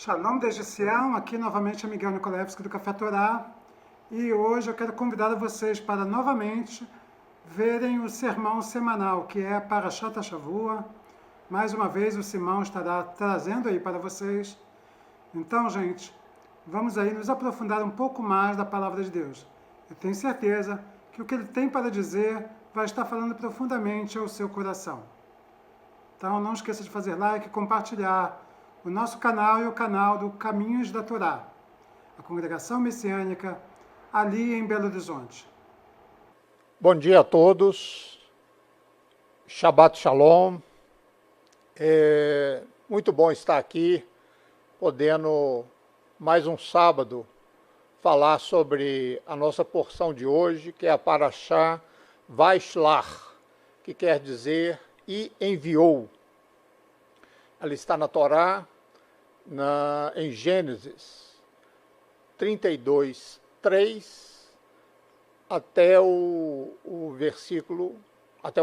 Shalom desde Sião, aqui novamente é Miguel Nikolevski do Café Torá, e hoje eu quero convidar vocês para novamente verem o sermão semanal, que é Parashat Shavua. Mais uma vez o Simão estará trazendo aí para vocês. Então, gente, vamos aí nos aprofundar um pouco mais da palavra de Deus. Eu tenho certeza que o que ele tem para dizer vai estar falando profundamente ao seu coração. Então, não esqueça de fazer like e compartilhar o nosso canal e o canal do Caminhos da Torá, a congregação messiânica ali em Belo Horizonte. Bom dia a todos, Shabbat Shalom, muito bom estar aqui, podendo mais um sábado falar sobre a nossa porção de hoje, que é a Parashá Vaishlach, que quer dizer e enviou. Ela está na Torá, em Gênesis 32, 3, até o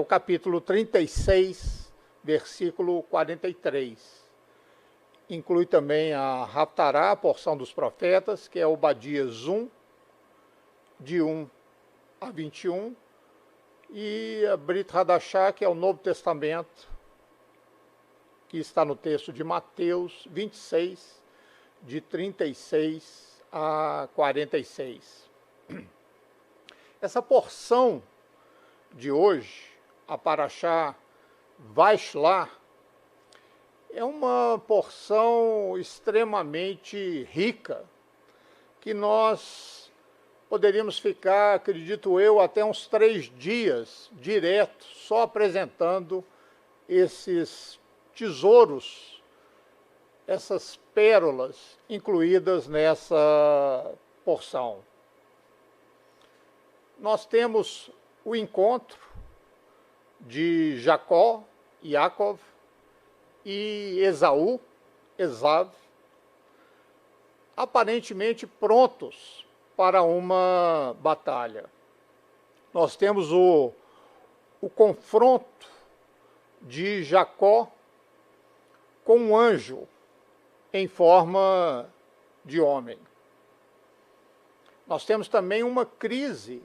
capítulo 36, versículo 43. Inclui também a Haftará, a porção dos profetas, que é Obadias 1, de 1 a 21, e a Brit Hadashah, que é o Novo Testamento, que está no texto de Mateus 26, de 36 a 46. Essa porção de hoje, a Parashá Vaishlach, é uma porção extremamente rica, que nós poderíamos ficar, acredito eu, até uns 3 dias direto, só apresentando esses tesouros, essas pérolas incluídas nessa porção. Nós temos o encontro de Jacó, Yaakov e Esaú, aparentemente prontos para uma batalha. Nós temos o confronto de Jacó com um anjo em forma de homem. Nós temos também uma crise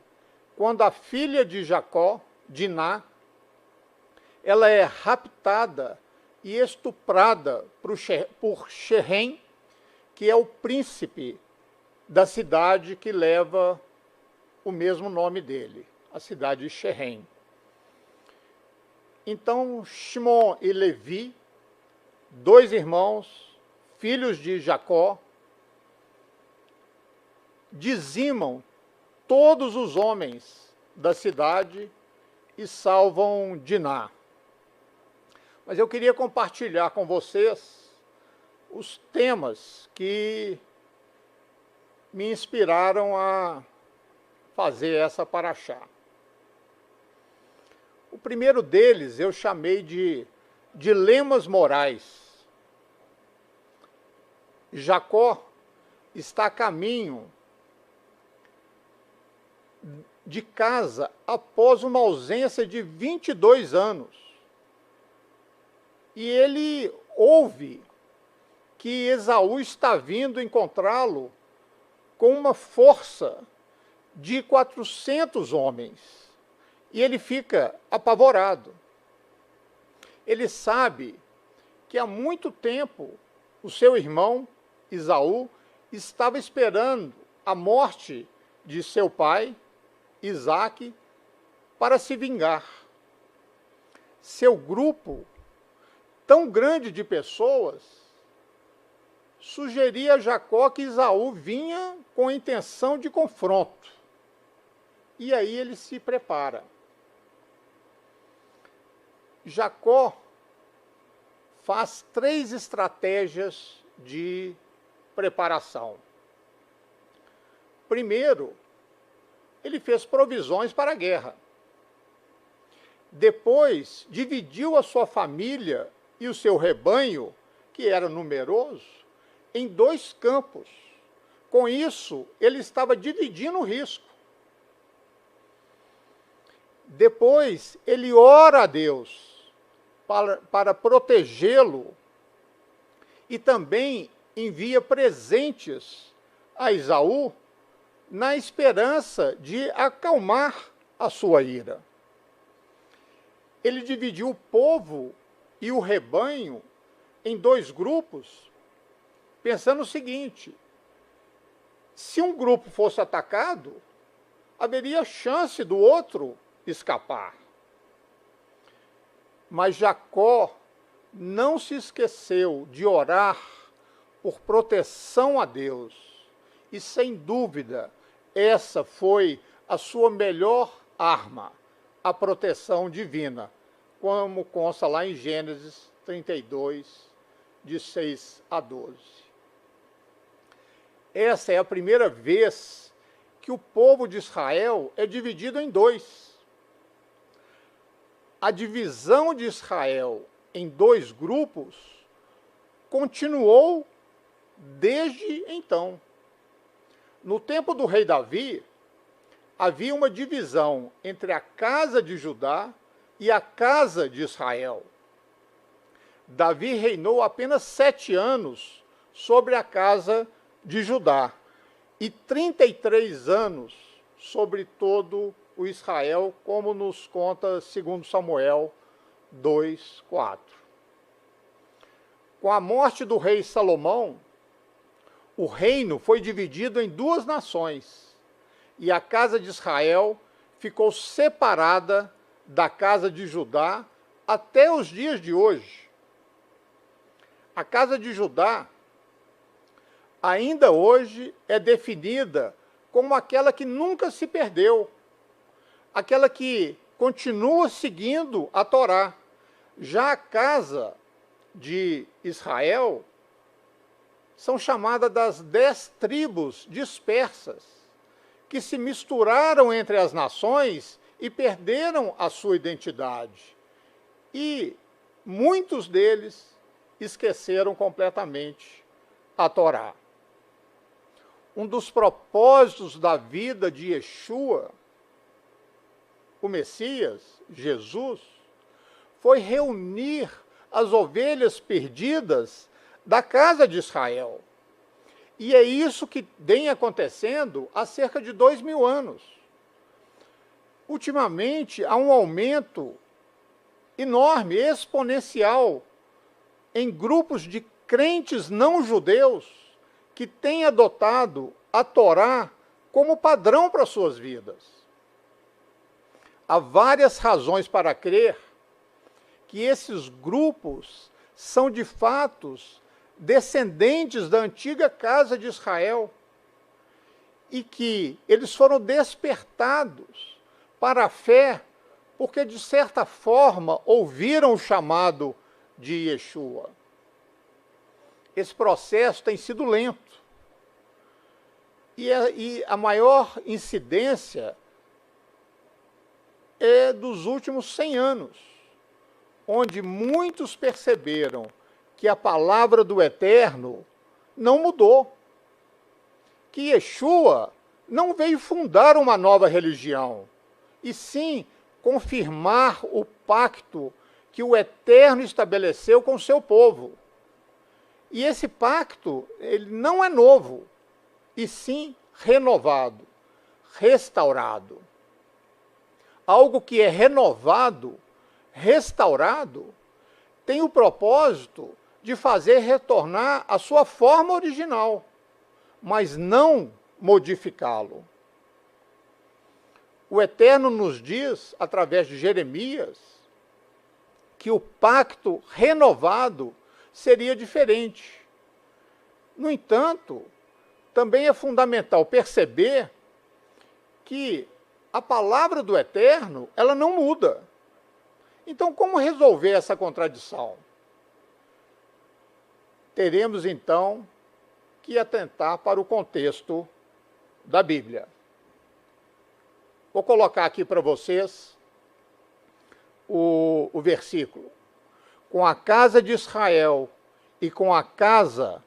quando a filha de Jacó, Diná, ela é raptada e estuprada por Shechem, que é o príncipe da cidade que leva o mesmo nome dele, a cidade de Shechem. Então, Shimon e Levi, 2 irmãos, filhos de Jacó, dizimam todos os homens da cidade e salvam Diná. Mas eu queria compartilhar com vocês os temas que me inspiraram a fazer essa parashá. O primeiro deles eu chamei de dilemas morais. Jacó está a caminho de casa após uma ausência de 22 anos. E ele ouve que Esaú está vindo encontrá-lo com uma força de 400 homens. E ele fica apavorado. Ele sabe que há muito tempo o seu irmão, Esaú, estava esperando a morte de seu pai, Isaque, para se vingar. Seu grupo, tão grande de pessoas, sugeria a Jacó que Esaú vinha com a intenção de confronto. E aí ele se prepara. Jacó faz 3 estratégias de preparação. Primeiro, ele fez provisões para a guerra. Depois, dividiu a sua família e o seu rebanho, que era numeroso, em 2 campos. Com isso, ele estava dividindo o risco. Depois, ele ora a Deus para protegê-lo e também envia presentes a Esaú na esperança de acalmar a sua ira. Ele dividiu o povo e o rebanho em dois grupos, pensando o seguinte: se um grupo fosse atacado, haveria chance do outro escapar. Mas Jacó não se esqueceu de orar por proteção a Deus. E, sem dúvida, essa foi a sua melhor arma, a proteção divina, como consta lá em Gênesis 32, de 6 a 12. Essa é a primeira vez que o povo de Israel é dividido em dois. A divisão de Israel em dois grupos continuou desde então. No tempo do rei Davi, havia uma divisão entre a casa de Judá e a casa de Israel. Davi reinou apenas 7 anos sobre a casa de Judá e 33 anos sobre todo o Israel, como nos conta 2 Samuel 2:4. Com a morte do rei Salomão, o reino foi dividido em 2 nações, e a casa de Israel ficou separada da casa de Judá até os dias de hoje. A casa de Judá ainda hoje é definida como aquela que nunca se perdeu, aquela que continua seguindo a Torá. Já a casa de Israel são chamadas das 10 tribos dispersas, que se misturaram entre as nações e perderam a sua identidade. E muitos deles esqueceram completamente a Torá. Um dos propósitos da vida de Yeshua, o Messias, Jesus, foi reunir as ovelhas perdidas da casa de Israel. E é isso que vem acontecendo há cerca de 2000 anos. Ultimamente, há um aumento enorme, exponencial, em grupos de crentes não judeus que têm adotado a Torá como padrão para suas vidas. Há várias razões para crer que esses grupos são, de fato, descendentes da antiga casa de Israel e que eles foram despertados para a fé porque, de certa forma, ouviram o chamado de Yeshua. Esse processo tem sido lento. E a maior incidência é dos últimos 100 anos, onde muitos perceberam que a palavra do Eterno não mudou, que Yeshua não veio fundar uma nova religião, e sim confirmar o pacto que o Eterno estabeleceu com o seu povo. E esse pacto, ele não é novo, e sim renovado, restaurado. Algo que é renovado, restaurado, tem o propósito de fazer retornar a sua forma original, mas não modificá-lo. O Eterno nos diz, através de Jeremias, que o pacto renovado seria diferente. No entanto, também é fundamental perceber que a palavra do Eterno, ela não muda. Então, como resolver essa contradição? Teremos, então, que atentar para o contexto da Bíblia. Vou colocar aqui para vocês o versículo. Com a casa de Israel e com a casa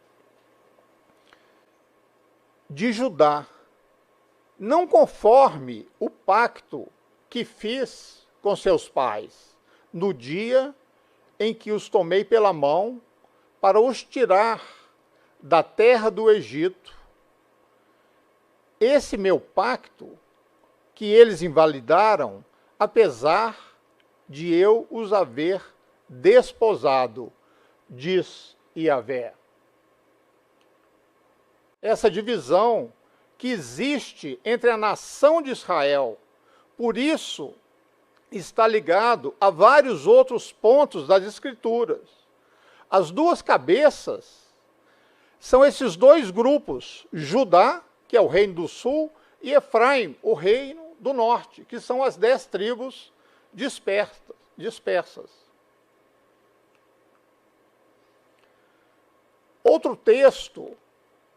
de Judá, não conforme o pacto que fiz com seus pais, no dia em que os tomei pela mão para os tirar da terra do Egito, esse meu pacto que eles invalidaram, apesar de eu os haver desposado, diz Yahvé. Essa divisão que existe entre a nação de Israel, por isso está ligado a vários outros pontos das Escrituras. As duas cabeças são esses dois grupos, Judá, que é o reino do sul, e Efraim, o reino do norte, que são as 10 tribos dispersas. Outro texto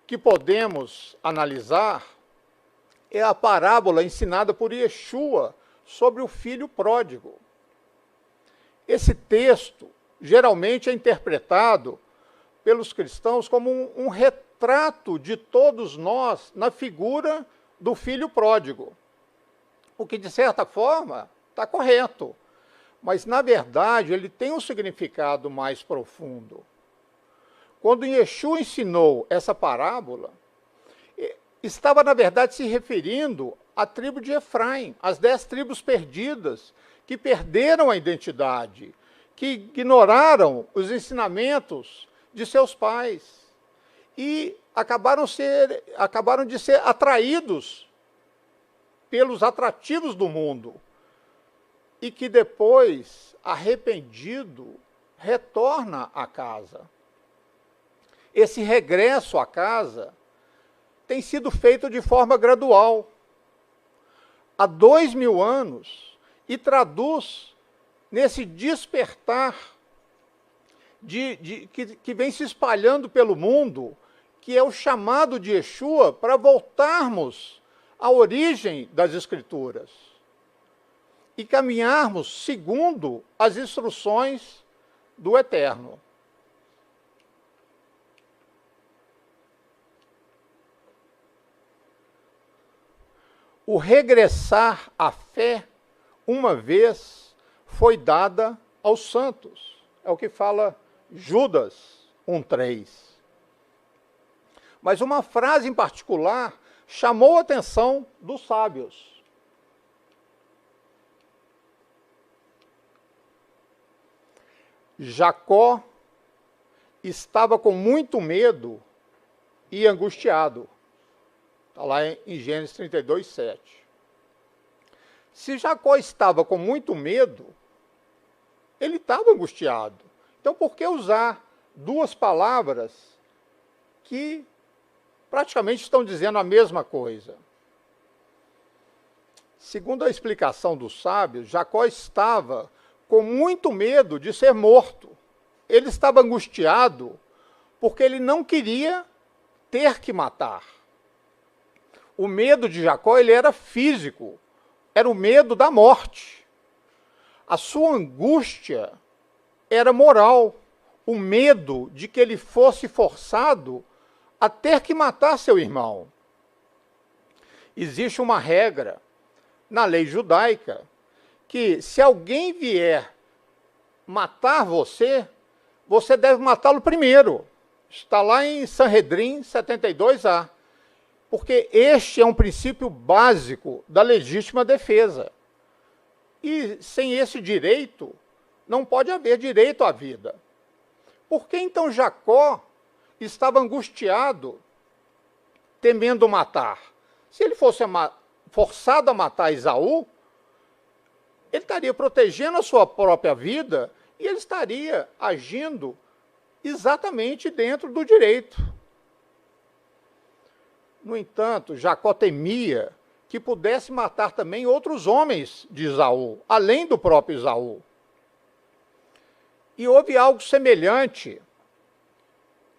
que podemos analisar é a parábola ensinada por Yeshua sobre o filho pródigo. Esse texto geralmente é interpretado pelos cristãos como um retrato de todos nós na figura do filho pródigo. O que, de certa forma, está correto, mas, na verdade, ele tem um significado mais profundo. Quando Yeshua ensinou essa parábola, estava, na verdade, se referindo à tribo de Efraim, as 10 tribos perdidas, que perderam a identidade, que ignoraram os ensinamentos de seus pais e acabaram de ser atraídos pelos atrativos do mundo e que depois, arrependido, retorna à casa. Esse regresso à casa tem sido feito de forma gradual, há 2000 anos, e traduz nesse despertar que vem se espalhando pelo mundo, que é o chamado de Yeshua para voltarmos à origem das Escrituras e caminharmos segundo as instruções do Eterno. O regressar à fé, uma vez, foi dada aos santos. É o que fala Judas 1:3. Mas uma frase em particular chamou a atenção dos sábios. Jacó estava com muito medo e angustiado. Está lá em Gênesis 32:7. Se Jacó estava com muito medo, ele estava angustiado. Então, por que usar duas palavras que praticamente estão dizendo a mesma coisa? Segundo a explicação dos sábios, Jacó estava com muito medo de ser morto. Ele estava angustiado porque ele não queria ter que matar. O medo de Jacó, ele era físico, era o medo da morte. A sua angústia era moral, o medo de que ele fosse forçado a ter que matar seu irmão. Existe uma regra na lei judaica que se alguém vier matar você, você deve matá-lo primeiro. Está lá em Sanhedrin 72a. Porque este é um princípio básico da legítima defesa. E sem esse direito, não pode haver direito à vida. Por que então Jacó estava angustiado, temendo matar? Se ele fosse forçado a matar Esaú, ele estaria protegendo a sua própria vida e ele estaria agindo exatamente dentro do direito. No entanto, Jacó temia que pudesse matar também outros homens de Esaú, além do próprio Esaú. E houve algo semelhante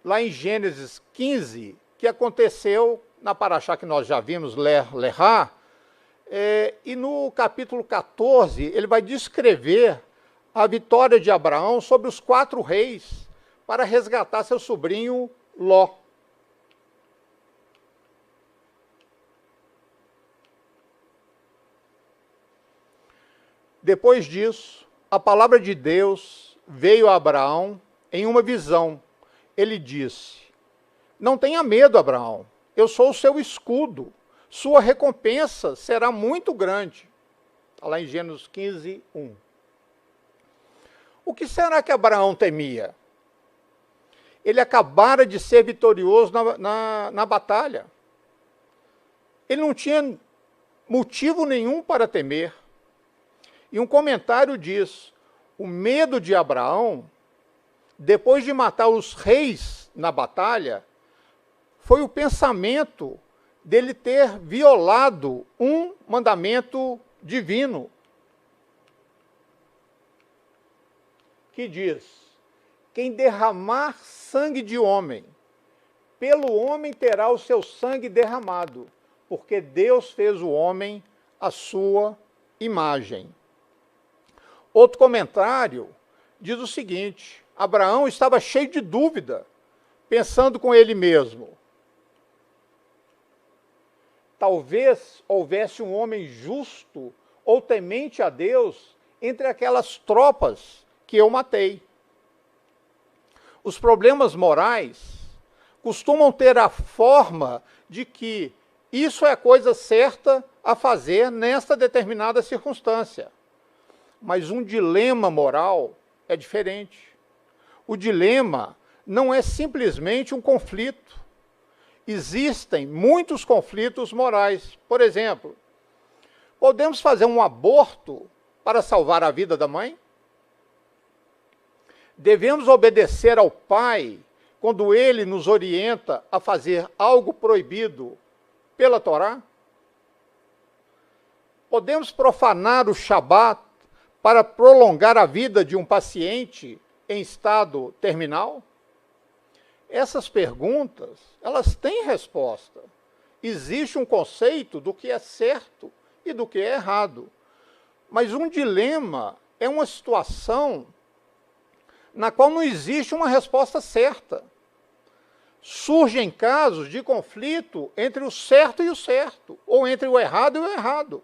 lá em Gênesis 15, que aconteceu na paraxá que nós já vimos, Lerá, e no capítulo 14, ele vai descrever a vitória de Abraão sobre os 4 reis para resgatar seu sobrinho Ló. Depois disso, a palavra de Deus veio a Abraão em uma visão. Ele disse: Não tenha medo, Abraão, eu sou o seu escudo, sua recompensa será muito grande. Está lá em Gênesis 15, 1. O que será que Abraão temia? Ele acabara de ser vitorioso na batalha. Ele não tinha motivo nenhum para temer. E um comentário diz, o medo de Abraão, depois de matar os reis na batalha, foi o pensamento dele ter violado um mandamento divino, que diz, quem derramar sangue de homem, pelo homem terá o seu sangue derramado, porque Deus fez o homem à sua imagem. Outro comentário diz o seguinte, Abraão estava cheio de dúvida, pensando com ele mesmo, talvez houvesse um homem justo ou temente a Deus entre aquelas tropas que eu matei. Os problemas morais costumam ter a forma de que isso é a coisa certa a fazer nesta determinada circunstância. Mas um dilema moral é diferente. O dilema não é simplesmente um conflito. Existem muitos conflitos morais. Por exemplo, podemos fazer um aborto para salvar a vida da mãe? Devemos obedecer ao pai quando ele nos orienta a fazer algo proibido pela Torá? Podemos profanar o Shabat para prolongar a vida de um paciente em estado terminal? Essas perguntas, elas têm resposta. Existe um conceito do que é certo e do que é errado. Mas um dilema é uma situação na qual não existe uma resposta certa. Surgem casos de conflito entre o certo e o certo, ou entre o errado e o errado.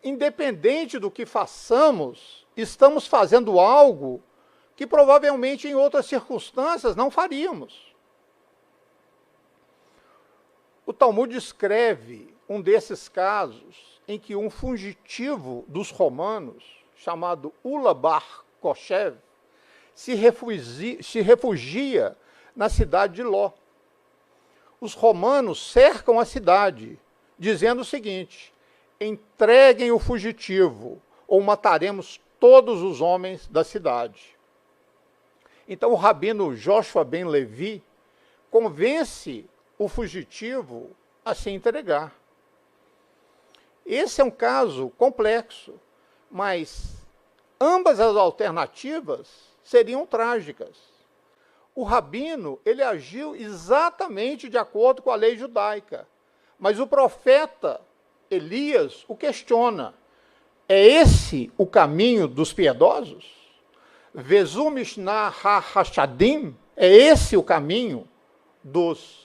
Independente do que façamos, estamos fazendo algo que provavelmente em outras circunstâncias não faríamos. O Talmud descreve um desses casos em que um fugitivo dos romanos, chamado Ula bar Koshev, se refugia na cidade de Ló. Os romanos cercam a cidade, dizendo o seguinte, entreguem o fugitivo, ou mataremos todos os homens da cidade. Então o rabino Joshua ben Levi convence o fugitivo a se entregar. Esse é um caso complexo, mas ambas as alternativas seriam trágicas. O rabino, ele agiu exatamente de acordo com a lei judaica, mas o profeta Elias o questiona. É esse o caminho dos piedosos? Vezu Mishnah ha-Hashadim? É esse o caminho dos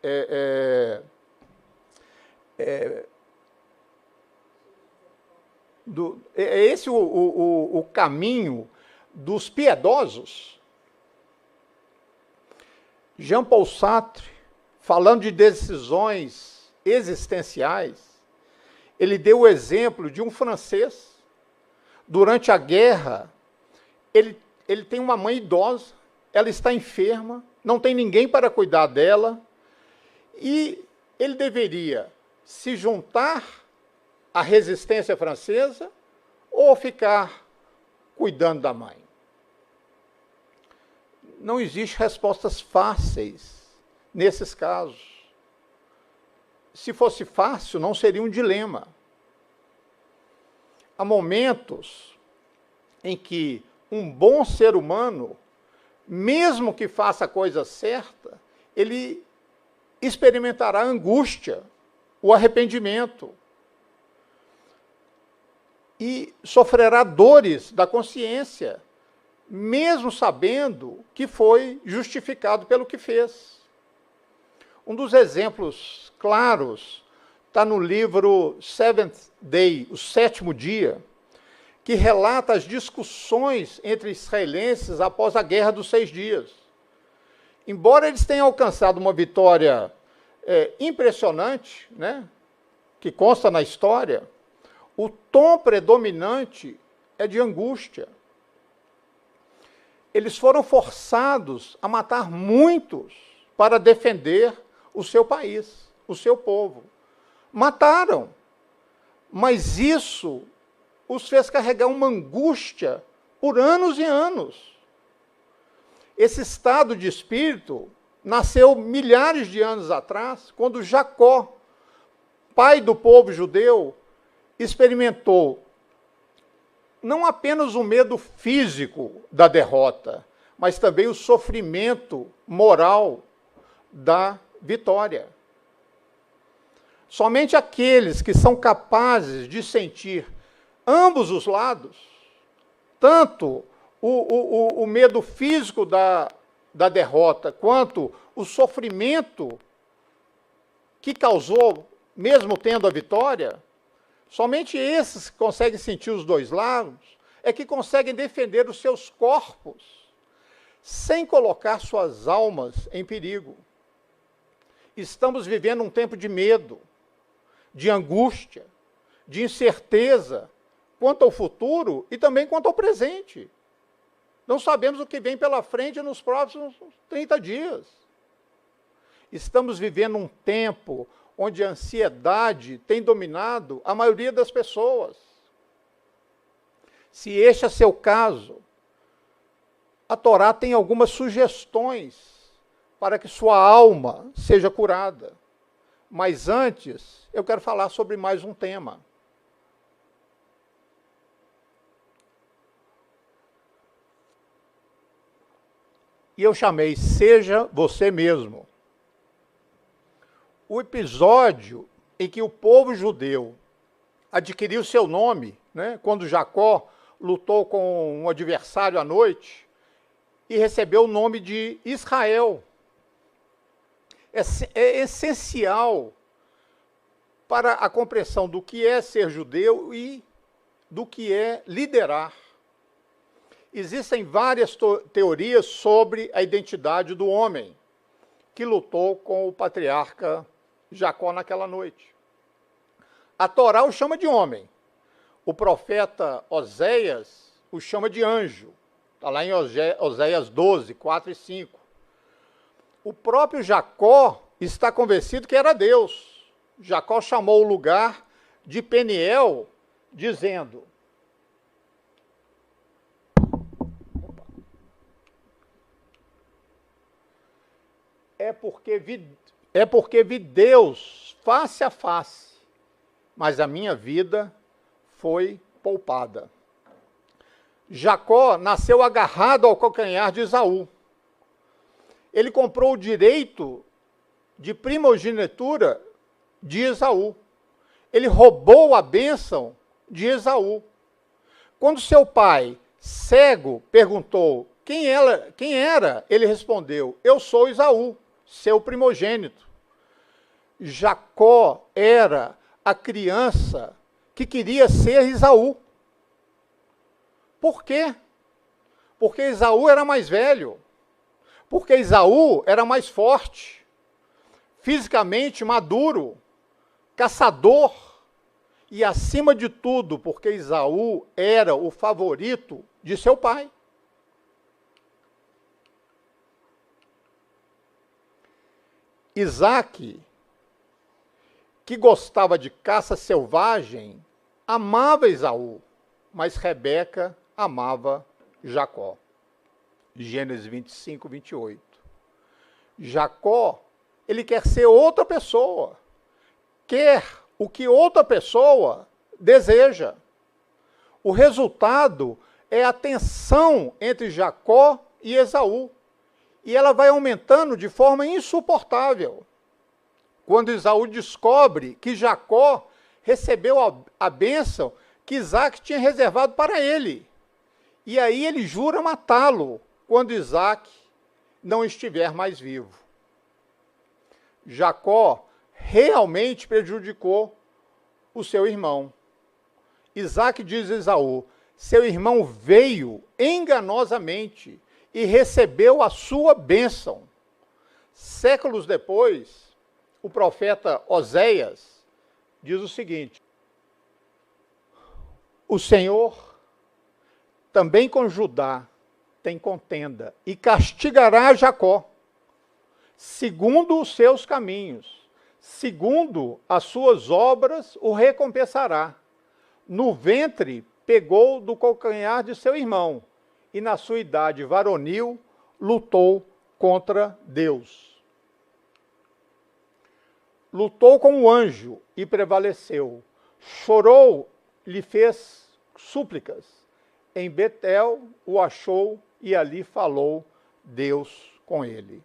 é esse o caminho dos piedosos? Jean Paul Sartre, falando de decisões existenciais, ele deu o exemplo de um francês. Durante a guerra, ele tem uma mãe idosa, ela está enferma, não tem ninguém para cuidar dela, e ele deveria se juntar à resistência francesa ou ficar cuidando da mãe. Não existem respostas fáceis nesses casos. Se fosse fácil, não seria um dilema. Há momentos em que um bom ser humano, mesmo que faça a coisa certa, ele experimentará a angústia, o arrependimento, e sofrerá dores da consciência, mesmo sabendo que foi justificado pelo que fez. Um dos exemplos claros está no livro Seventh Day, o sétimo dia, que relata as discussões entre israelenses após a Guerra dos 6 Dias. embora eles tenham alcançado uma vitória impressionante, né, que consta na história, o tom predominante é de angústia. Eles foram forçados a matar muitos para defender o seu país, o seu povo. Mataram, mas isso os fez carregar uma angústia por anos e anos. Esse estado de espírito nasceu milhares de anos atrás, quando Jacó, pai do povo judeu, experimentou não apenas o medo físico da derrota, mas também o sofrimento moral da vitória. Somente aqueles que são capazes de sentir ambos os lados, tanto o medo físico da derrota, quanto o sofrimento que causou, mesmo tendo a vitória, somente esses que conseguem sentir os dois lados é que conseguem defender os seus corpos sem colocar suas almas em perigo. Estamos vivendo um tempo de medo, de angústia, de incerteza quanto ao futuro e também quanto ao presente. Não sabemos o que vem pela frente nos próximos 30 dias. Estamos vivendo um tempo onde a ansiedade tem dominado a maioria das pessoas. Se este é seu caso, a Torá tem algumas sugestões para que sua alma seja curada. Mas antes, eu quero falar sobre mais um tema. E eu chamei Seja Você Mesmo. O episódio em que o povo judeu adquiriu seu nome, né, quando Jacó lutou com um adversário à noite e recebeu o nome de Israel. É essencial para a compreensão do que é ser judeu e do que é liderar. Existem várias teorias sobre a identidade do homem que lutou com o patriarca Jacó naquela noite. A Torá o chama de homem. O profeta Oséias o chama de anjo. Está lá em Oséias 12, 4 e 5. O próprio Jacó está convencido que era Deus. Jacó chamou o lugar de Peniel, dizendo: é porque vi Deus face a face, mas a minha vida foi poupada. Jacó nasceu agarrado ao calcanhar de Esaú. Ele comprou o direito de primogenitura de Esaú. Ele roubou a bênção de Esaú. Quando seu pai, cego, perguntou quem era, ele respondeu: eu sou Esaú, seu primogênito. Jacó era a criança que queria ser Esaú. Por quê? Porque Esaú era mais velho. Porque Esaú era mais forte, fisicamente maduro, caçador, e acima de tudo, porque Esaú era o favorito de seu pai. Isaac, que gostava de caça selvagem, amava Esaú, mas Rebeca amava Jacó. Gênesis 25, 28. Jacó, ele quer ser outra pessoa, quer o que outra pessoa deseja. O resultado é a tensão entre Jacó e Esaú, e ela vai aumentando de forma insuportável. Quando Esaú descobre que Jacó recebeu a bênção que Isaac tinha reservado para ele, e aí ele jura matá-lo quando Isaac não estiver mais vivo. Jacó realmente prejudicou o seu irmão. Isaac diz a Esaú: seu irmão veio enganosamente e recebeu a sua bênção, Séculos depois, o profeta Oséias diz o seguinte: o Senhor também com Judá tem contenda e castigará Jacó, segundo os seus caminhos, segundo as suas obras o recompensará. No ventre pegou do calcanhar de seu irmão, e na sua idade varonil lutou contra Deus. Lutou com o anjo e prevaleceu. Chorou, lhe fez súplicas. Em Betel o achou e ali falou Deus com ele.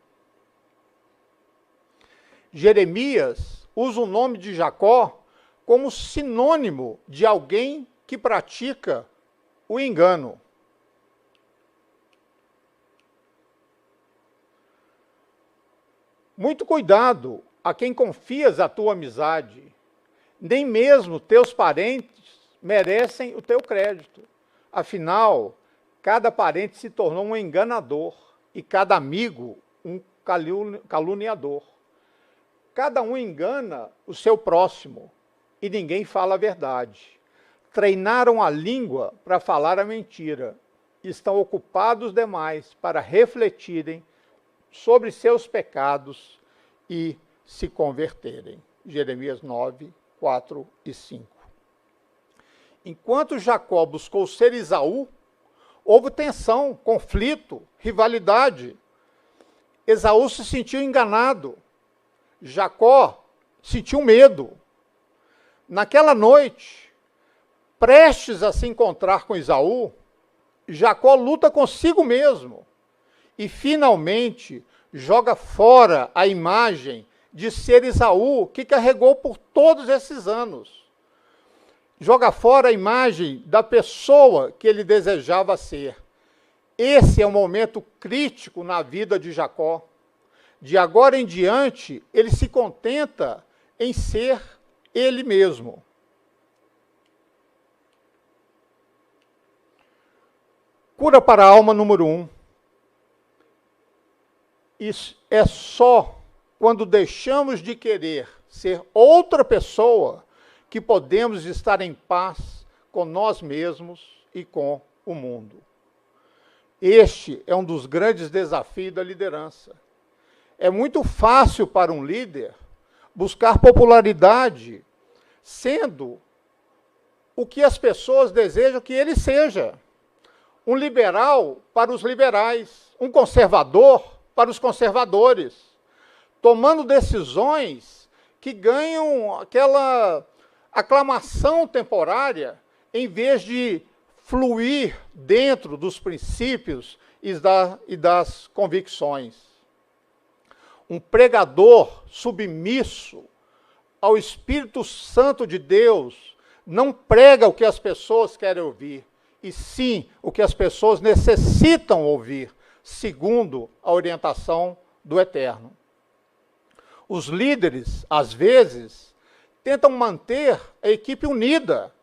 Jeremias usa o nome de Jacó como sinônimo de alguém que pratica o engano. Muito cuidado a quem confias a tua amizade. Nem mesmo teus parentes merecem o teu crédito. Afinal, cada parente se tornou um enganador e cada amigo um caluniador. Cada um engana o seu próximo e ninguém fala a verdade. Treinaram a língua para falar a mentira. Estão ocupados demais para refletirem sobre seus pecados e se converterem. Jeremias 9, 4 e 5. Enquanto Jacó buscou ser Esaú, houve tensão, conflito, rivalidade. Esaú se sentiu enganado. Jacó sentiu medo. Naquela noite, prestes a se encontrar com Esaú, Jacó luta consigo mesmo e finalmente joga fora a imagem de ser Esaú que carregou por todos esses anos. Joga fora a imagem da pessoa que ele desejava ser. Esse é um momento crítico na vida de Jacó. De agora em diante, ele se contenta em ser ele mesmo. Cura para a alma número 1. Isso é só quando deixamos de querer ser outra pessoa que podemos estar em paz com nós mesmos e com o mundo. Este é um dos grandes desafios da liderança. É muito fácil para um líder buscar popularidade, sendo o que as pessoas desejam que ele seja. Um liberal para os liberais, um conservador para os conservadores, tomando decisões que ganham aquela aclamação temporária, em vez de fluir dentro dos princípios e das convicções. Um pregador submisso ao Espírito Santo de Deus não prega o que as pessoas querem ouvir, e sim o que as pessoas necessitam ouvir, segundo a orientação do Eterno. Os líderes, às vezes, tentam manter a equipe unida,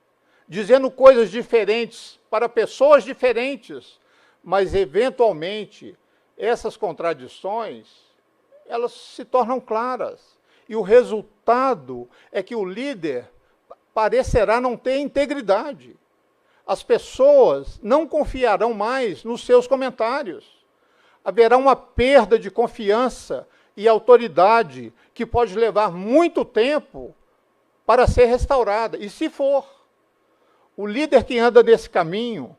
dizendo coisas diferentes para pessoas diferentes, mas, eventualmente, essas contradições, elas se tornam claras. E o resultado é que o líder parecerá não ter integridade. As pessoas não confiarão mais nos seus comentários. Haverá uma perda de confiança e autoridade que pode levar muito tempo para ser restaurada. E se for, o líder que anda nesse caminho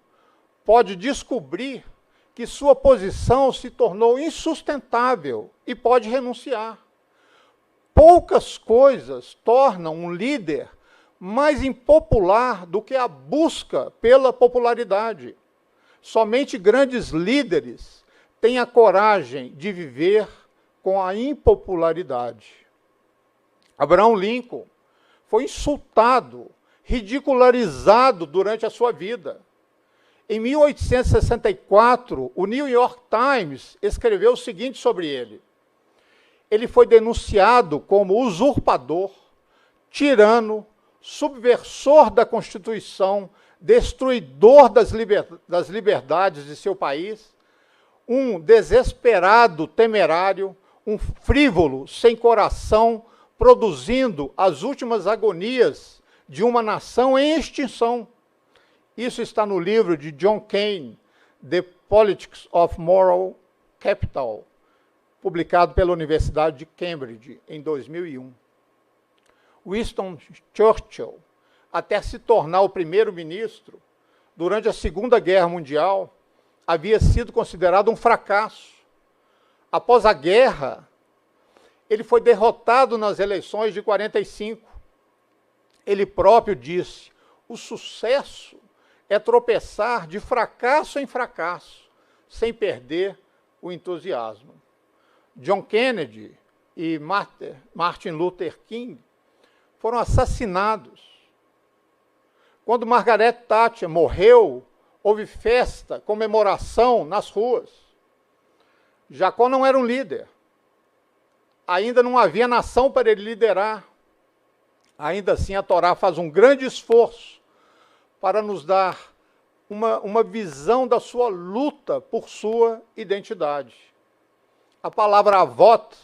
pode descobrir que sua posição se tornou insustentável e pode renunciar. Poucas coisas tornam um líder mais impopular do que a busca pela popularidade. Somente grandes líderes têm a coragem de viver com a impopularidade. Abraham Lincoln foi insultado, ridicularizado durante a sua vida. Em 1864, o New York Times escreveu o seguinte sobre ele: ele foi denunciado como usurpador, tirano, subversor da Constituição, destruidor das liberdades de seu país, um desesperado temerário, um frívolo sem coração, produzindo as últimas agonias de uma nação em extinção. Isso está no livro de John Kane, The Politics of Moral Capital, publicado pela Universidade de Cambridge em 2001. Winston Churchill, até se tornar o primeiro-ministro, durante a Segunda Guerra Mundial, havia sido considerado um fracasso. Após a guerra, ele foi derrotado nas eleições de 45. Ele próprio disse: o sucesso é tropeçar de fracasso em fracasso, sem perder o entusiasmo. John Kennedy e Martin Luther King foram assassinados. Quando Margaret Thatcher morreu, houve festa, comemoração nas ruas. Jacó não era um líder. Ainda não havia nação para ele liderar. Ainda assim, a Torá faz um grande esforço para nos dar uma visão da sua luta por sua identidade. A palavra avot,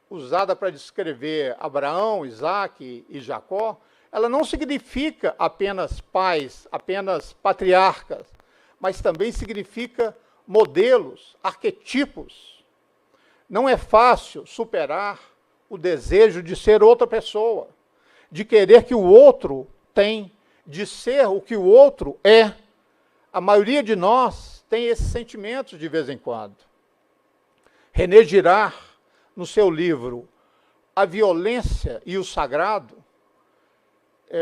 usada para descrever Abraão, Isaque e Jacó, ela não significa apenas pais, apenas patriarcas, mas também significa modelos, arquetipos. Não é fácil superar o desejo de ser outra pessoa, de querer que o outro tem, de ser o que o outro é. A maioria de nós tem esses sentimentos de vez em quando. René Girard, no seu livro A Violência e o Sagrado,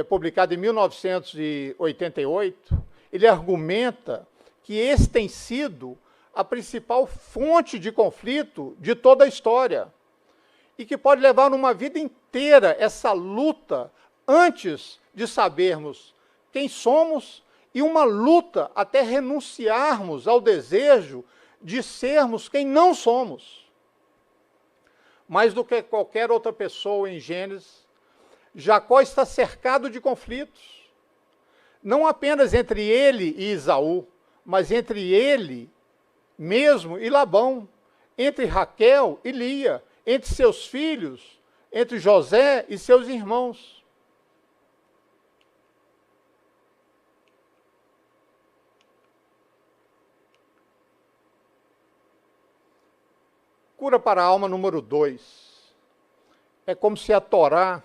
publicado em 1988, ele argumenta que esse tem sido a principal fonte de conflito de toda a história e que pode levar uma vida inteira essa luta antes de sabermos quem somos e uma luta até renunciarmos ao desejo de sermos quem não somos. Mais do que qualquer outra pessoa em Gênesis, Jacó está cercado de conflitos, não apenas entre ele e Esaú, mas entre ele mesmo e Labão, entre Raquel e Lia, entre seus filhos, entre José e seus irmãos. Cura para a alma número 2. É como se a Torá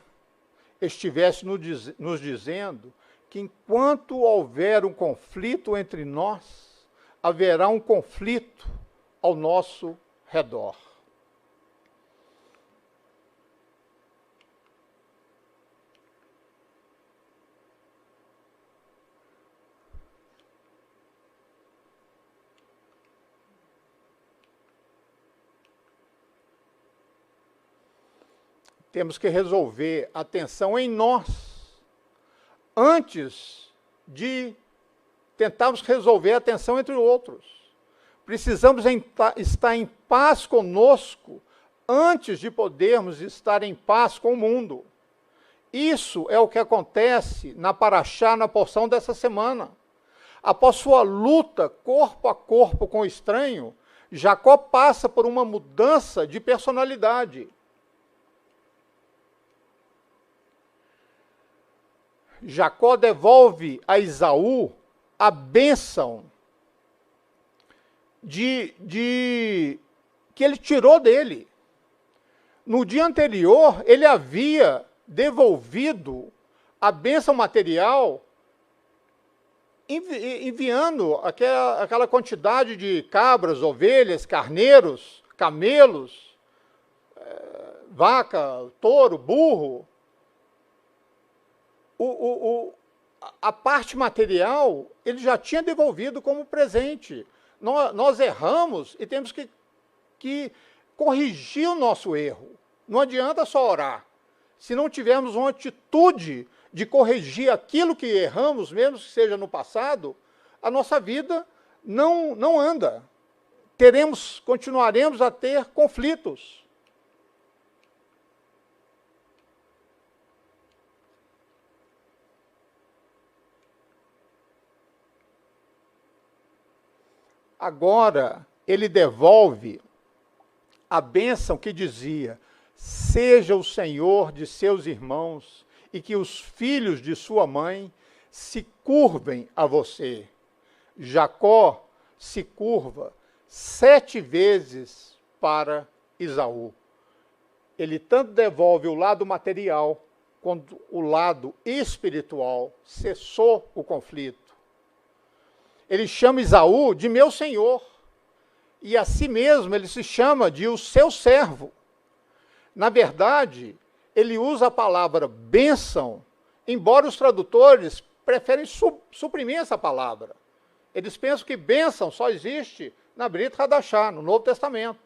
estivesse nos dizendo que enquanto houver um conflito entre nós, haverá um conflito ao nosso redor. Temos que resolver a tensão em nós, antes de tentarmos resolver a tensão entre outros. Precisamos estar em paz conosco, antes de podermos estar em paz com o mundo. Isso é o que acontece na Paraxá, na porção dessa semana. Após sua luta corpo a corpo com o estranho, Jacó passa por uma mudança de personalidade. Jacó devolve a Esaú a bênção que ele tirou dele. No dia anterior, ele havia devolvido a bênção material, enviando aquela quantidade de cabras, ovelhas, carneiros, camelos, vaca, touro, burro. A parte material, ele já tinha devolvido como presente. Nós erramos e temos que corrigir o nosso erro. Não adianta só orar. Se não tivermos uma atitude de corrigir aquilo que erramos, mesmo que seja no passado, a nossa vida não anda. Continuaremos a ter conflitos. Agora, ele devolve a bênção que dizia: seja o Senhor de seus irmãos e que os filhos de sua mãe se curvem a você. Jacó se curva 7 vezes para Esaú. Ele tanto devolve o lado material quanto o lado espiritual. Cessou o conflito. Ele chama Esaú de meu senhor. E a si mesmo ele se chama de o seu servo. Na verdade, ele usa a palavra bênção, embora os tradutores preferem suprimir essa palavra. Eles pensam que bênção só existe na Brit Hadashah, no Novo Testamento.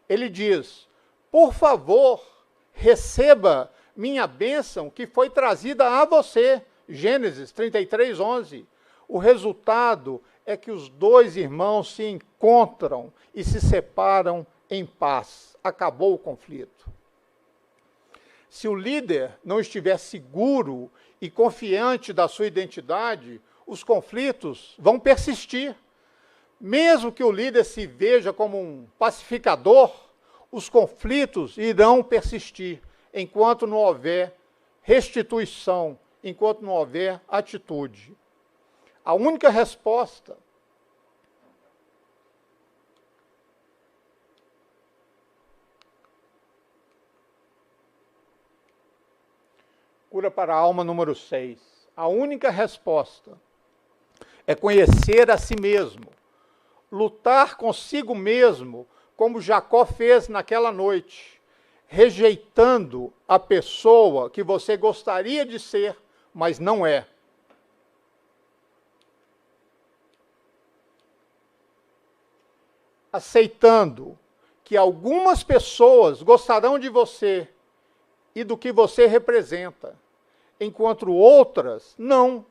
Ele diz: por favor, receba minha bênção que foi trazida a você. Gênesis 33, 11. O resultado é que os 2 irmãos se encontram e se separam em paz. Acabou o conflito. Se o líder não estiver seguro e confiante da sua identidade, os conflitos vão persistir. Mesmo que o líder se veja como um pacificador, os conflitos irão persistir enquanto não houver restituição, enquanto não houver atitude. A única resposta cura para a alma número 6. A única resposta é conhecer a si mesmo, lutar consigo mesmo, como Jacó fez naquela noite, rejeitando a pessoa que você gostaria de ser, mas não é. Aceitando que algumas pessoas gostarão de você e do que você representa, enquanto outras não.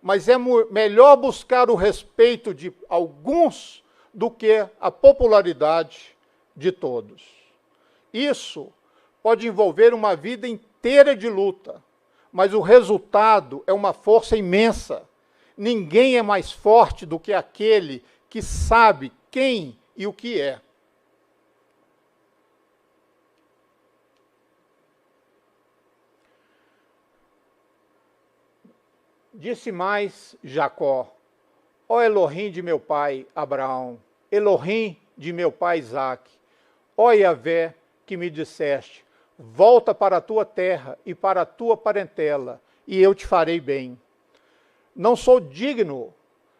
Mas é melhor buscar o respeito de alguns do que a popularidade de todos. Isso pode envolver uma vida inteira de luta, mas o resultado é uma força imensa. Ninguém é mais forte do que aquele que sabe quem e o que é. Disse mais Jacó: ó Elohim de meu pai Abraão, Elohim de meu pai Isaque, ó Yahvé que me disseste: volta para a tua terra e para a tua parentela, e eu te farei bem. Não sou digno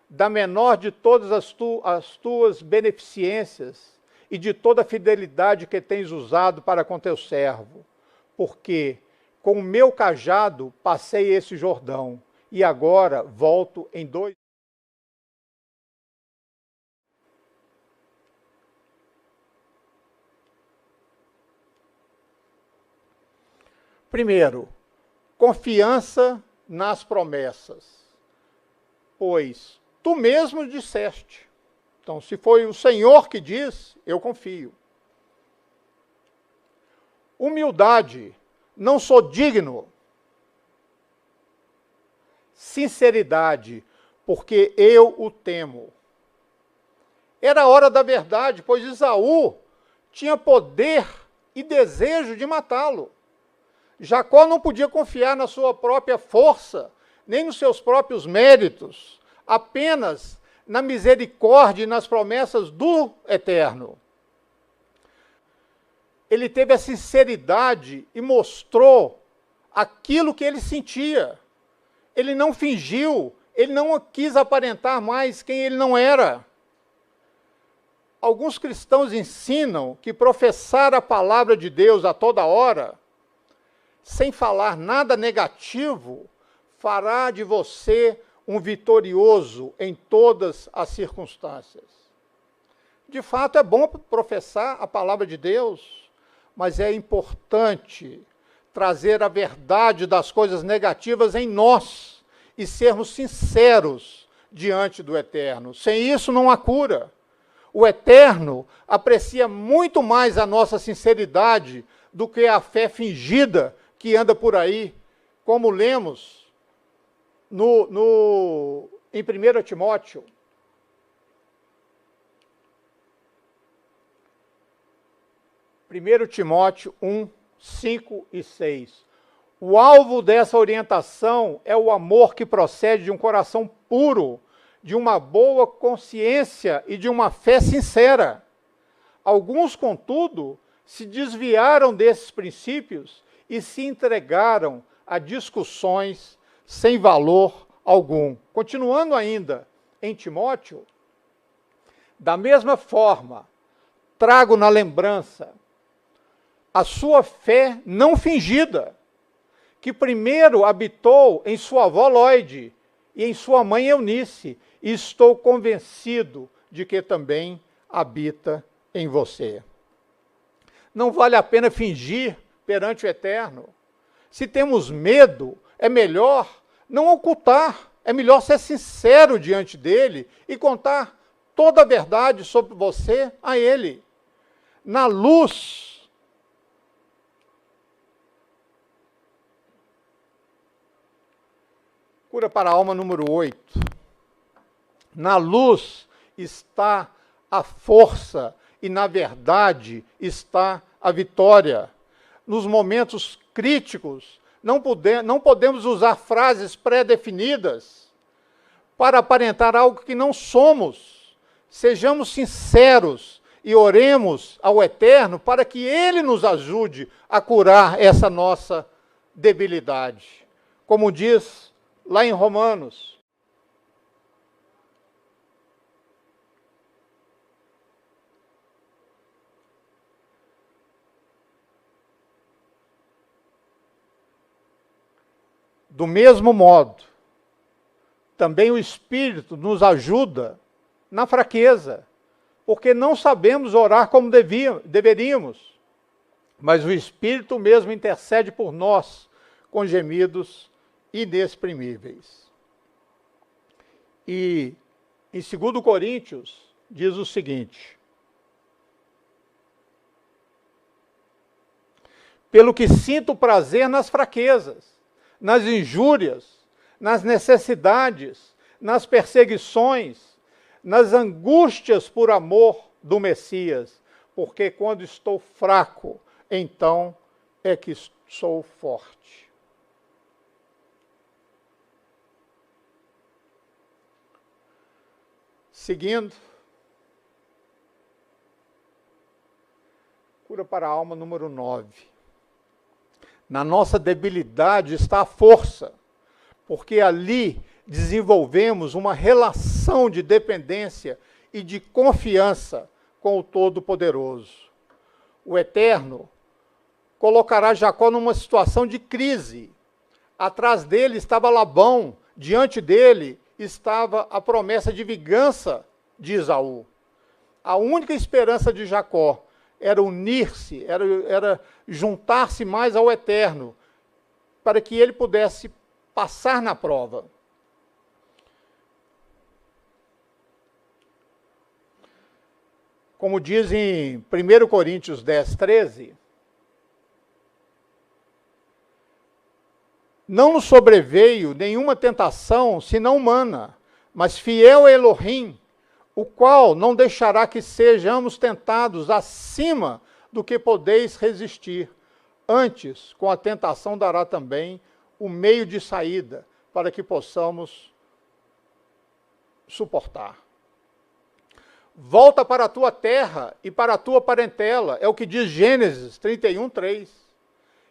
da menor de todas as tuas beneficências e de toda a fidelidade que tens usado para com teu servo, porque com o meu cajado passei esse Jordão, e agora volto em 2. Primeiro, confiança nas promessas, pois tu mesmo disseste. Então, se foi o Senhor que diz, eu confio. Humildade, não sou digno. Sinceridade, porque eu o temo. Era a hora da verdade, pois Esaú tinha poder e desejo de matá-lo. Jacó não podia confiar na sua própria força, nem nos seus próprios méritos, apenas na misericórdia e nas promessas do Eterno. Ele teve a sinceridade e mostrou aquilo que ele sentia. Ele não fingiu, ele não quis aparentar mais quem ele não era. Alguns cristãos ensinam que professar a palavra de Deus a toda hora, sem falar nada negativo, fará de você um vitorioso em todas as circunstâncias. De fato, é bom professar a palavra de Deus, mas é importante trazer a verdade das coisas negativas em nós e sermos sinceros diante do Eterno. Sem isso não há cura. O Eterno aprecia muito mais a nossa sinceridade do que a fé fingida que anda por aí, como lemos em 1 Timóteo. 1 Timóteo 1, 5 e 6. O alvo dessa orientação é o amor que procede de um coração puro, de uma boa consciência e de uma fé sincera. Alguns, contudo, se desviaram desses princípios e se entregaram a discussões sem valor algum. Continuando ainda em Timóteo, da mesma forma, trago na lembrança a sua fé não fingida, que primeiro habitou em sua avó Lóide e em sua mãe Eunice, e estou convencido de que também habita em você. Não vale a pena fingir perante o Eterno. Se temos medo, é melhor não ocultar, é melhor ser sincero diante dele e contar toda a verdade sobre você a ele. Na luz Cura para a alma número 8. Na luz está a força e na verdade está a vitória. Nos momentos críticos, não podemos usar frases pré-definidas para aparentar algo que não somos. Sejamos sinceros e oremos ao Eterno para que Ele nos ajude a curar essa nossa debilidade. Como diz lá em Romanos, do mesmo modo, também o Espírito nos ajuda na fraqueza, porque não sabemos orar como deveríamos, mas o Espírito mesmo intercede por nós com gemidos inexprimíveis. E em 2 Coríntios diz o seguinte: pelo que sinto prazer nas fraquezas, nas injúrias, nas necessidades, nas perseguições, nas angústias por amor do Messias, porque quando estou fraco, então é que sou forte. Seguindo, cura para a alma número 9. Na nossa debilidade está a força, porque ali desenvolvemos uma relação de dependência e de confiança com o Todo-Poderoso. O Eterno colocará Jacó numa situação de crise. Atrás dele estava Labão, diante dele estava a promessa de vingança de Esaú. A única esperança de Jacó era unir-se, era juntar-se mais ao Eterno, para que ele pudesse passar na prova. Como diz em 1 Coríntios 10, 13, não nos sobreveio nenhuma tentação, senão humana, mas fiel é Elohim, o qual não deixará que sejamos tentados acima do que podeis resistir. Antes, com a tentação dará também o meio de saída, para que possamos suportar. Volta para a tua terra e para a tua parentela, é o que diz Gênesis 31, 3.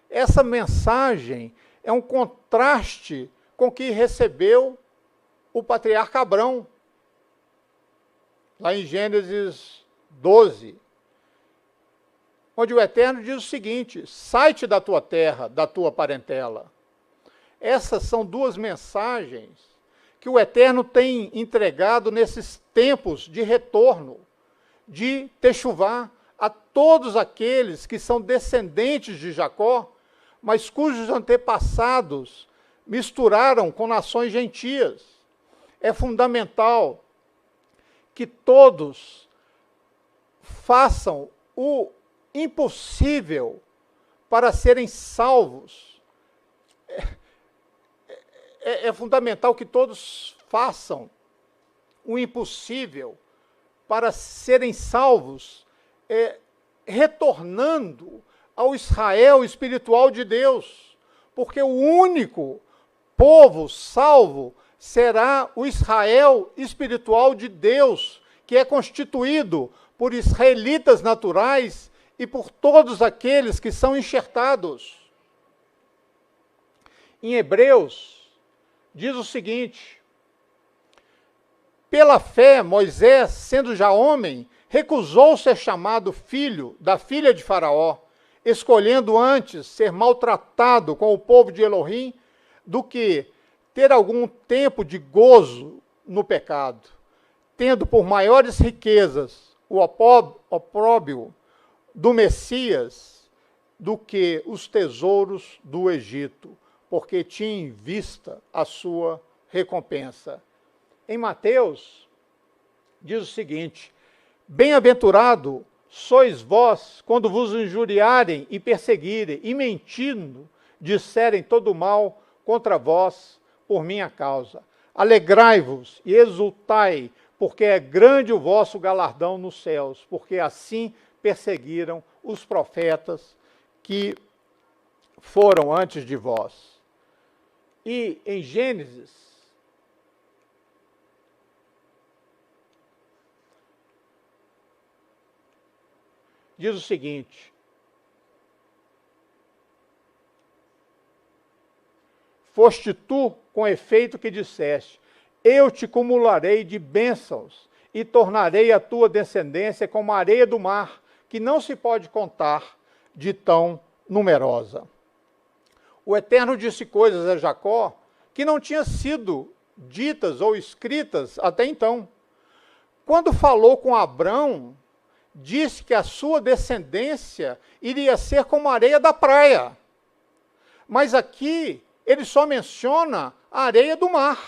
Essa mensagem é um contraste com o que recebeu o patriarca Abrão, lá em Gênesis 12, onde o Eterno diz o seguinte: sai-te da tua terra, da tua parentela. Essas são duas mensagens que o Eterno tem entregado nesses tempos de retorno, de Techuvá, a todos aqueles que são descendentes de Jacó, mas cujos antepassados misturaram com nações gentias. É fundamental que todos façam o impossível para serem salvos. É fundamental que todos façam o impossível para serem salvos. retornando ao Israel espiritual de Deus, porque o único povo salvo será o Israel espiritual de Deus, que é constituído por israelitas naturais e por todos aqueles que são enxertados. Em Hebreus, diz o seguinte: pela fé, Moisés, sendo já homem, recusou ser chamado filho da filha de Faraó, escolhendo antes ser maltratado com o povo de Elohim do que ter algum tempo de gozo no pecado, tendo por maiores riquezas o opróbrio do Messias do que os tesouros do Egito, porque tinha em vista a sua recompensa. Em Mateus, diz o seguinte: bem-aventurado sois vós quando vos injuriarem e perseguirem, e mentindo, disserem todo mal contra vós por minha causa. Alegrai-vos e exultai, porque é grande o vosso galardão nos céus, porque assim perseguiram os profetas que foram antes de vós. E em Gênesis, diz o seguinte: foste tu com efeito que disseste, eu te cumularei de bênçãos e tornarei a tua descendência como a areia do mar, que não se pode contar, de tão numerosa. O Eterno disse coisas a Jacó que não tinham sido ditas ou escritas até então. Quando falou com Abrão, disse que a sua descendência iria ser como a areia da praia. Mas aqui ele só menciona a areia do mar.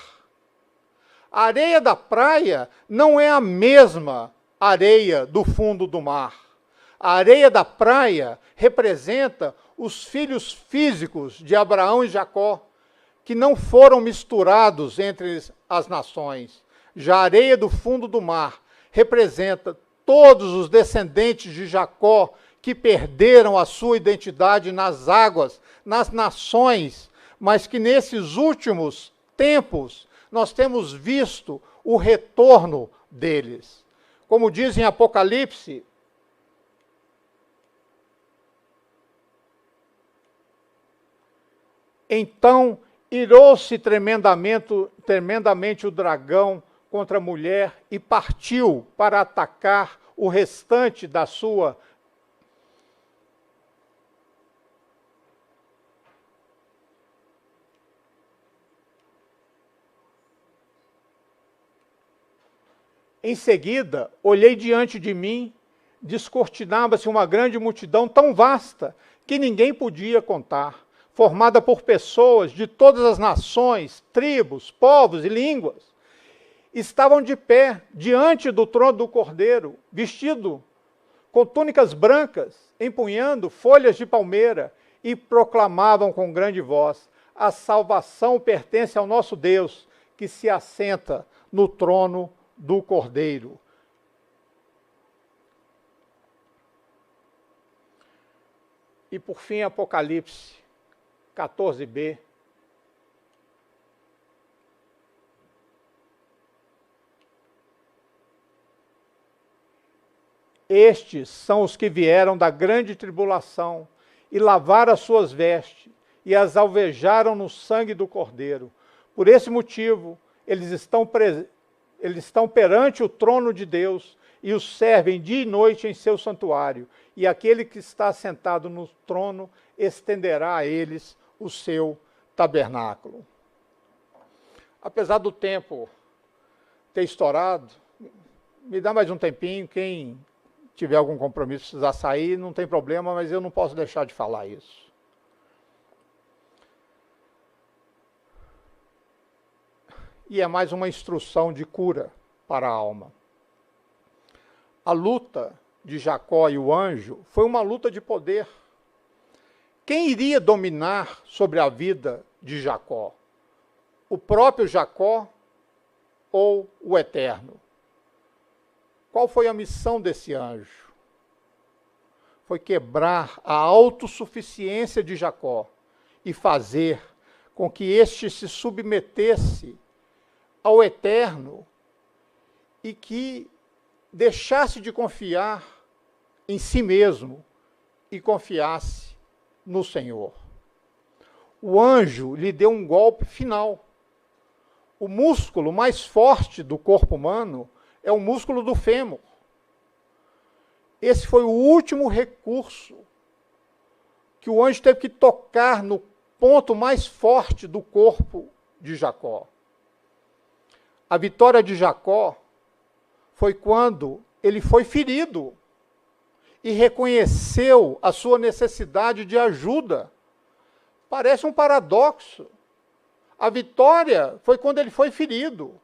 A areia da praia não é a mesma areia do fundo do mar. A areia da praia representa os filhos físicos de Abraão e Jacó, que não foram misturados entre as nações. Já a areia do fundo do mar representa todos os descendentes de Jacó que perderam a sua identidade nas águas, nas nações, mas que nesses últimos tempos nós temos visto o retorno deles. Como diz em Apocalipse, então irou-se tremendamente o dragão contra a mulher e partiu para atacar o restante da sua Em seguida, olhei diante de mim, descortinava-se uma grande multidão tão vasta que ninguém podia contar, formada por pessoas de todas as nações, tribos, povos e línguas. Estavam de pé diante do trono do Cordeiro, vestido com túnicas brancas, empunhando folhas de palmeira, e proclamavam com grande voz: a salvação pertence ao nosso Deus, que se assenta no trono do Cordeiro. E por fim, Apocalipse 14b. Estes são os que vieram da grande tribulação e lavaram as suas vestes e as alvejaram no sangue do Cordeiro. Por esse motivo, eles estão perante o trono de Deus e os servem dia e noite em seu santuário. E aquele que está sentado no trono estenderá a eles o seu tabernáculo. Apesar do tempo ter estourado, me dá mais um tempinho. Quem tiver algum compromisso, precisar sair, não tem problema, mas eu não posso deixar de falar isso. E é mais uma instrução de cura para a alma. A luta de Jacó e o anjo foi uma luta de poder. Quem iria dominar sobre a vida de Jacó? O próprio Jacó ou o Eterno? Qual foi a missão desse anjo? foi quebrar a autossuficiência de Jacó e fazer com que este se submetesse ao Eterno e que deixasse de confiar em si mesmo e confiasse no Senhor. O anjo lhe deu um golpe final. O músculo mais forte do corpo humano é o músculo do fêmur. Esse foi o último recurso que o anjo teve que tocar no ponto mais forte do corpo de Jacó. A vitória de Jacó foi quando ele foi ferido e reconheceu a sua necessidade de ajuda. Parece um paradoxo. A vitória foi quando ele foi ferido.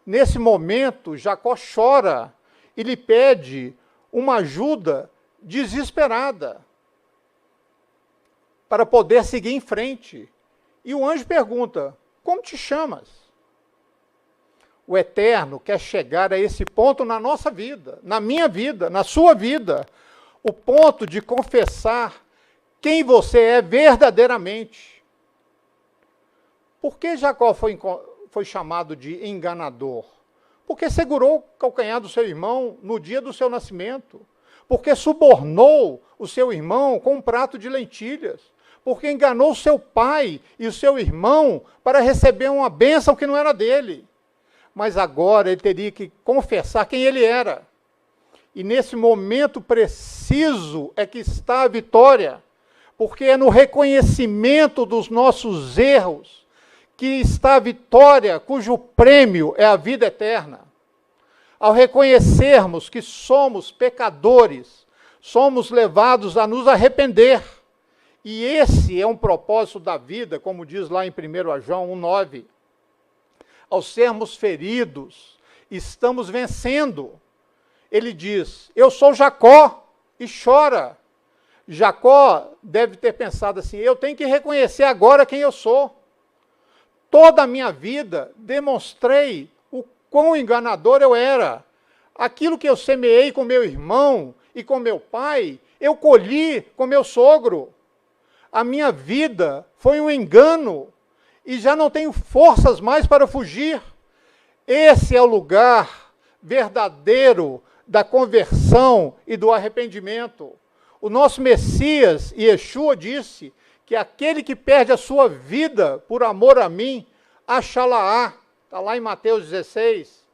Nesse momento, Jacó chora e lhe pede uma ajuda desesperada para poder seguir em frente. E o anjo pergunta: como te chamas? O Eterno quer chegar a esse ponto na nossa vida, na minha vida, na sua vida. O ponto de confessar quem você é verdadeiramente. Por que Jacó foi chamado de enganador? Porque segurou o calcanhar do seu irmão no dia do seu nascimento. Porque subornou o seu irmão com um prato de lentilhas. Porque enganou o seu pai e o seu irmão para receber uma bênção que não era dele. Mas agora ele teria que confessar quem ele era. E nesse momento preciso é que está a vitória. Porque é no reconhecimento dos nossos erros que está a vitória, cujo prêmio é a vida eterna. Ao reconhecermos que somos pecadores, somos levados a nos arrepender. E esse é um propósito da vida, como diz lá em 1 João 1,9. Ao sermos feridos, estamos vencendo. Ele diz: eu sou Jacó, e chora. Jacó deve ter pensado assim: eu tenho que reconhecer agora quem eu sou. Toda a minha vida demonstrei o quão enganador eu era. Aquilo que eu semeei com meu irmão e com meu pai, eu colhi com meu sogro. A minha vida foi um engano e já não tenho forças mais para fugir. Esse é o lugar verdadeiro da conversão e do arrependimento. O nosso Messias, Yeshua, disse que aquele que perde a sua vida por amor a mim, achá-la-á. Está lá em Mateus 16.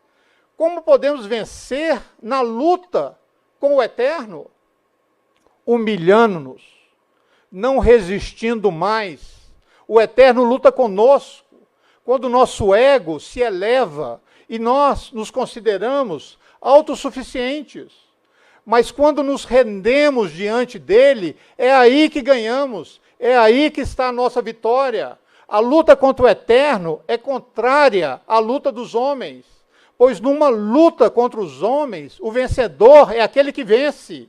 Como podemos vencer na luta com o Eterno? Humilhando-nos, não resistindo mais. O Eterno luta conosco. Quando o nosso ego se eleva e nós nos consideramos autossuficientes. Mas quando nos rendemos diante dele, é aí que ganhamos. É aí que está a nossa vitória. A luta contra o Eterno é contrária à luta dos homens, pois numa luta contra os homens, o vencedor é aquele que vence.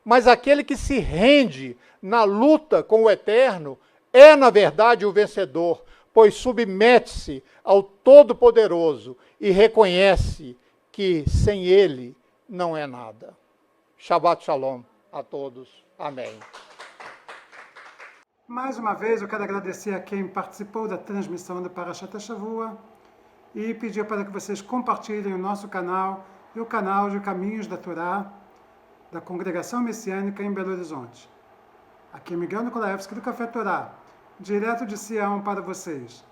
Mas aquele que se rende na luta com o Eterno é, na verdade, o vencedor, pois submete-se ao Todo-Poderoso e reconhece que sem ele não é nada. Shabbat Shalom a todos. Amém. Mais uma vez, eu quero agradecer a quem participou da transmissão do Parashat Shavua e pedir para que vocês compartilhem o nosso canal e o canal de Caminhos da Torá da Congregação Messiânica em Belo Horizonte. Aqui é Miguel Nikolaevski do Café Torá, direto de Sião para vocês.